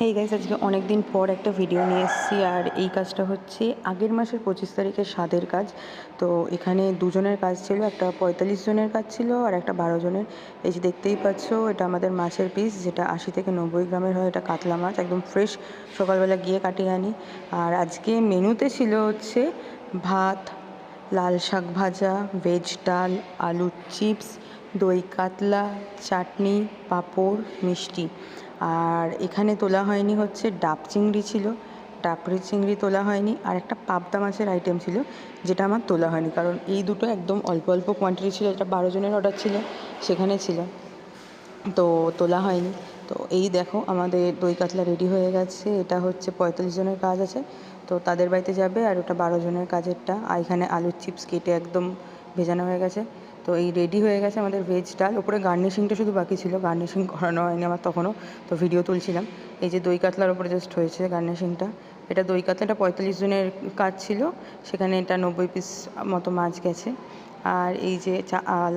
Hey guys, আজকে অনেক দিন পর একটা ভিডিও নিয়ে এসেছি। আর এই কাজটা হচ্ছে আগের মাসের 25 তারিখের স্বাদের কাজ। তো এখানে দুজনের কাজ ছিল, একটা 45 জনের কাজ ছিল আর একটা 12 জনের। এই যে দেখতেই পাচ্ছ, এটা আমাদের মাছের পিস, যেটা 80 থেকে 90 গ্রামের হয়। এটা কাতলা মাছ, একদম ফ্রেশ, সকালবেলা গিয়ে কাটিয়ে আনি। আর আজকে মেনুতে ছিল হচ্ছে ভাত, লাল শাক ভাজা, ভেজ ডাল, আলুর চিপস, দই কাতলা, চাটনি, পাঁপড়, মিষ্টি। আর এখানে তোলা হয়নি হচ্ছে ডাব চিংড়ি ছিল, ডাবরি চিংড়ি তোলা হয়নি। আর একটা পাবদা মাছের আইটেম ছিল, যেটা আমার তোলা হয়নি, কারণ এই দুটো একদম অল্প অল্প কোয়ান্টিটি ছিল। এটা 12 জনের অর্ডার ছিল, সেখানে ছিল, তো তোলা হয়নি। তো এই দেখো, আমাদের দই কাতলা রেডি হয়ে গেছে। এটা হচ্ছে 45 জনের কাজ আছে, তো তাদের বাড়িতে যাবে। আর ওটা 12 জনের কাজেরটা। আর এখানে আলুর চিপস কেটে একদম ভেজানো হয়ে গেছে। তো এই রেডি হয়ে গেছে আমাদের ভেজ ডাল। ওপরে গার্নিশিংটা শুধু বাকি ছিল, গার্নিশিং করানো হয়নি আমার তখনও, তো ভিডিও তুলছিলাম। এই যে দই কাতলার ওপরে জাস্ট হয়েছে গার্নিশিংটা। এটা দই কাতলাটা 45 জনের কাজ ছিল, সেখানে এটা 90 পিস মতো মাছ গেছে। আর এই যে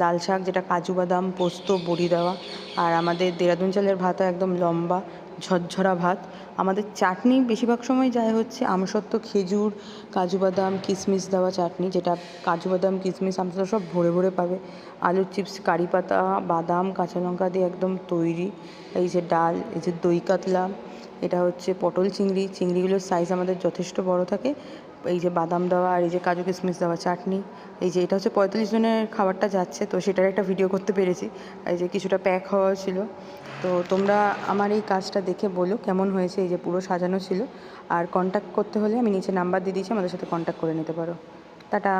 লাল শাক, যেটা কাজু বাদাম পোস্ত বড়ি দেওয়া। আর আমাদের দেরাদুন চালের ভাতও একদম লম্বা ঝরঝরা ভাত। আমাদের চাটনি বেশিরভাগ সময় যায় হচ্ছে আমসত্ত্ব, খেজুর, কাজু বাদাম কিশমিশ দেওয়া চাটনি, যেটা কাজু বাদাম কিশমিশ আমসত্ত্ব সব ভরে ভরে পাবে। আলুর চিপস কারি পাতা বাদাম কাঁচা লঙ্কা দিয়ে একদম তৈরি। এই যে ডাল, এই যে দই কাতলা, এটা হচ্ছে পটল চিংড়ি। চিংড়িগুলোর সাইজ আমাদের যথেষ্ট বড় থাকে। এই যে বাদাম দেওয়া আর এই যে কাজু কিশমিশ দেওয়া চাটনি। এই যে এটা হচ্ছে 45 জনের খাবারটা যাচ্ছে, তো সেটার একটা ভিডিও করতে পেরেছি। এই যে কিছুটা প্যাক হওয়া ছিল। তো তোমরা আমার এই কাজটা দেখে বলো কেমন হয়েছে। এই যে পুরো সাজানো ছিল। আর কন্ট্যাক্ট করতে হলে আমি নিচে নাম্বার দিয়ে দিয়েছি, আমাদের সাথে কন্ট্যাক্ট করে নিতে পারো। টাটা।